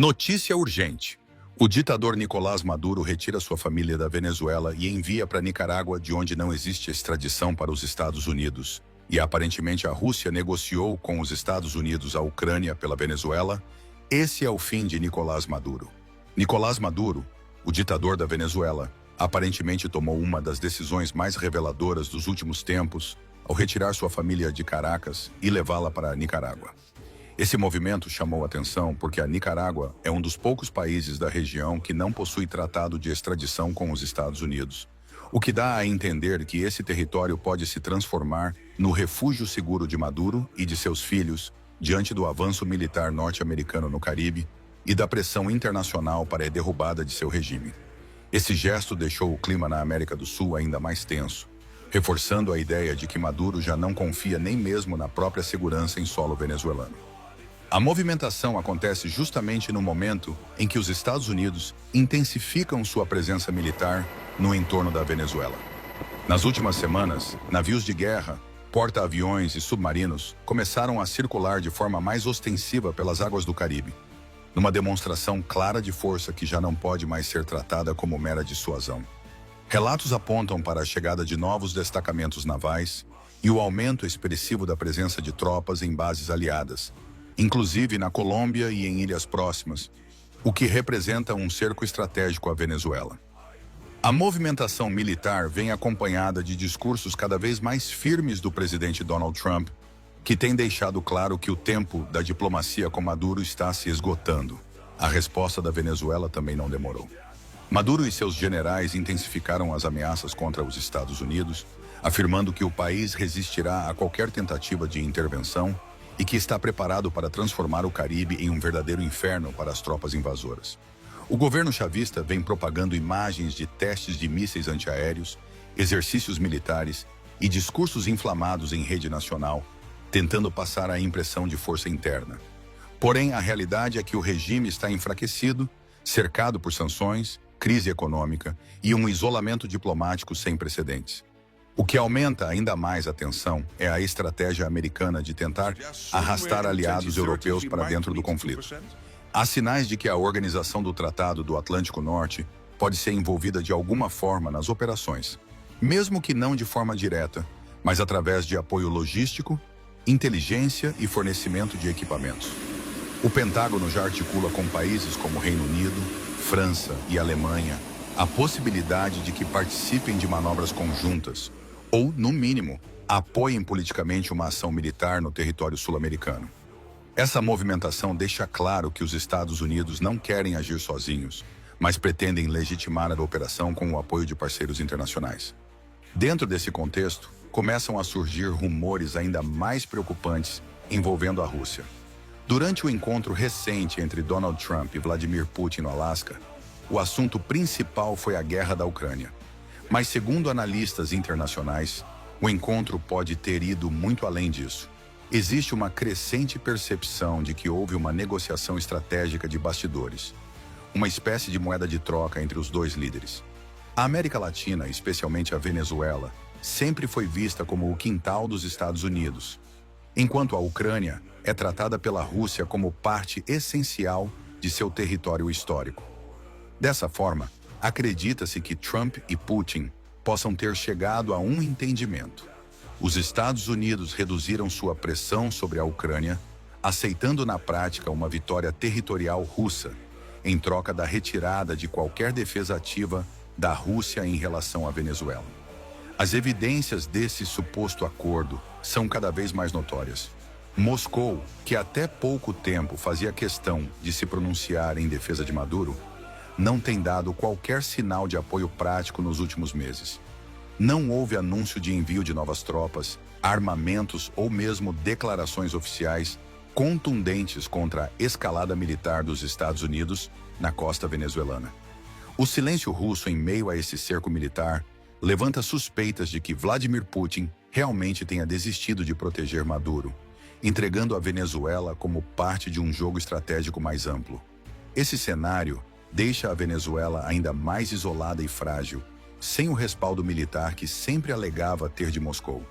Notícia urgente. O ditador Nicolás Maduro retira sua família da Venezuela e envia para Nicarágua, de onde não existe extradição para os Estados Unidos. E aparentemente a Rússia negociou com os Estados Unidos a Ucrânia pela Venezuela. Esse é o fim de Nicolás Maduro. Nicolás Maduro, o ditador da Venezuela, aparentemente tomou uma das decisões mais reveladoras dos últimos tempos ao retirar sua família de Caracas e levá-la para Nicarágua. Esse movimento chamou atenção porque a Nicarágua é um dos poucos países da região que não possui tratado de extradição com os Estados Unidos, o que dá a entender que esse território pode se transformar no refúgio seguro de Maduro e de seus filhos diante do avanço militar norte-americano no Caribe e da pressão internacional para a derrubada de seu regime. Esse gesto deixou o clima na América do Sul ainda mais tenso, reforçando a ideia de que Maduro já não confia nem mesmo na própria segurança em solo venezuelano. A movimentação acontece justamente no momento em que os Estados Unidos intensificam sua presença militar no entorno da Venezuela. Nas últimas semanas, navios de guerra, porta-aviões e submarinos começaram a circular de forma mais ostensiva pelas águas do Caribe, numa demonstração clara de força que já não pode mais ser tratada como mera dissuasão. Relatos apontam para a chegada de novos destacamentos navais e o aumento expressivo da presença de tropas em bases aliadas, inclusive na Colômbia e em ilhas próximas, o que representa um cerco estratégico à Venezuela. A movimentação militar vem acompanhada de discursos cada vez mais firmes do presidente Donald Trump, que tem deixado claro que o tempo da diplomacia com Maduro está se esgotando. A resposta da Venezuela também não demorou. Maduro e seus generais intensificaram as ameaças contra os Estados Unidos, afirmando que o país resistirá a qualquer tentativa de intervenção e que está preparado para transformar o Caribe em um verdadeiro inferno para as tropas invasoras. O governo chavista vem propagando imagens de testes de mísseis antiaéreos, exercícios militares e discursos inflamados em rede nacional, tentando passar a impressão de força interna. Porém, a realidade é que o regime está enfraquecido, cercado por sanções, crise econômica e um isolamento diplomático sem precedentes. O que aumenta ainda mais a tensão é a estratégia americana de tentar arrastar aliados europeus para dentro do conflito. Há sinais de que a organização do Tratado do Atlântico Norte pode ser envolvida de alguma forma nas operações, mesmo que não de forma direta, mas através de apoio logístico, inteligência e fornecimento de equipamentos. O Pentágono já articula com países como Reino Unido, França e Alemanha a possibilidade de que participem de manobras conjuntas, ou, no mínimo, apoiem politicamente uma ação militar no território sul-americano. Essa movimentação deixa claro que os Estados Unidos não querem agir sozinhos, mas pretendem legitimar a operação com o apoio de parceiros internacionais. Dentro desse contexto, começam a surgir rumores ainda mais preocupantes envolvendo a Rússia. Durante o encontro recente entre Donald Trump e Vladimir Putin no Alasca, o assunto principal foi a guerra da Ucrânia. Mas, segundo analistas internacionais, o encontro pode ter ido muito além disso. Existe uma crescente percepção de que houve uma negociação estratégica de bastidores, uma espécie de moeda de troca entre os dois líderes. A América Latina, especialmente a Venezuela, sempre foi vista como o quintal dos Estados Unidos, enquanto a Ucrânia é tratada pela Rússia como parte essencial de seu território histórico. Dessa forma, acredita-se que Trump e Putin possam ter chegado a um entendimento. Os Estados Unidos reduziram sua pressão sobre a Ucrânia, aceitando na prática uma vitória territorial russa, em troca da retirada de qualquer defesa ativa da Rússia em relação à Venezuela. As evidências desse suposto acordo são cada vez mais notórias. Moscou, que até pouco tempo fazia questão de se pronunciar em defesa de Maduro, não tem dado qualquer sinal de apoio prático nos últimos meses. Não houve anúncio de envio de novas tropas, armamentos ou mesmo declarações oficiais contundentes contra a escalada militar dos Estados Unidos na costa venezuelana. O silêncio russo em meio a esse cerco militar levanta suspeitas de que Vladimir Putin realmente tenha desistido de proteger Maduro, entregando a Venezuela como parte de um jogo estratégico mais amplo. Esse cenário deixa a Venezuela ainda mais isolada e frágil, sem o respaldo militar que sempre alegava ter de Moscou.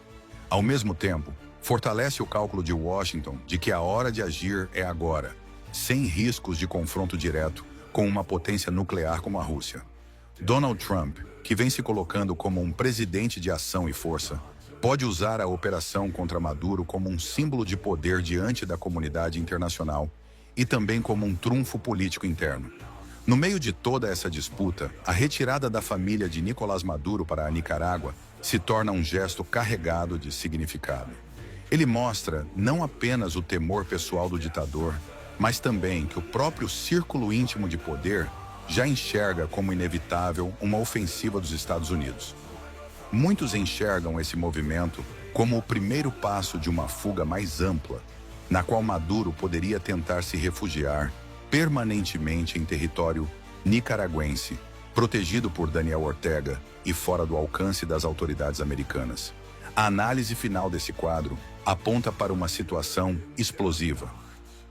Ao mesmo tempo, fortalece o cálculo de Washington de que a hora de agir é agora, sem riscos de confronto direto com uma potência nuclear como a Rússia. Donald Trump, que vem se colocando como um presidente de ação e força, pode usar a operação contra Maduro como um símbolo de poder diante da comunidade internacional e também como um trunfo político interno. No meio de toda essa disputa, a retirada da família de Nicolás Maduro para a Nicarágua se torna um gesto carregado de significado. Ele mostra não apenas o temor pessoal do ditador, mas também que o próprio círculo íntimo de poder já enxerga como inevitável uma ofensiva dos Estados Unidos. Muitos enxergam esse movimento como o primeiro passo de uma fuga mais ampla, na qual Maduro poderia tentar se refugiar permanentemente em território nicaragüense, protegido por Daniel Ortega e fora do alcance das autoridades americanas. A análise final desse quadro aponta para uma situação explosiva.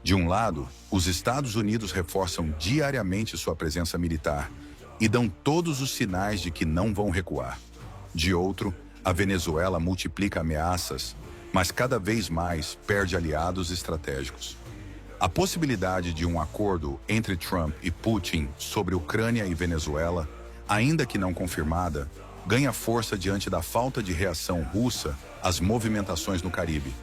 De um lado, os Estados Unidos reforçam diariamente sua presença militar e dão todos os sinais de que não vão recuar. De outro, a Venezuela multiplica ameaças, mas cada vez mais perde aliados estratégicos. A possibilidade de um acordo entre Trump e Putin sobre Ucrânia e Venezuela, ainda que não confirmada, ganha força diante da falta de reação russa às movimentações no Caribe.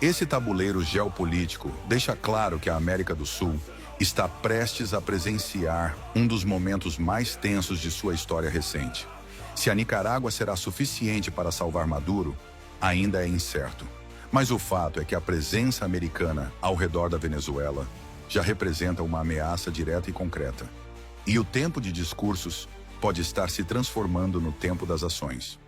Esse tabuleiro geopolítico deixa claro que a América do Sul está prestes a presenciar um dos momentos mais tensos de sua história recente. Se a Nicarágua será suficiente para salvar Maduro, ainda é incerto. Mas o fato é que a presença americana ao redor da Venezuela já representa uma ameaça direta e concreta. E o tempo de discursos pode estar se transformando no tempo das ações.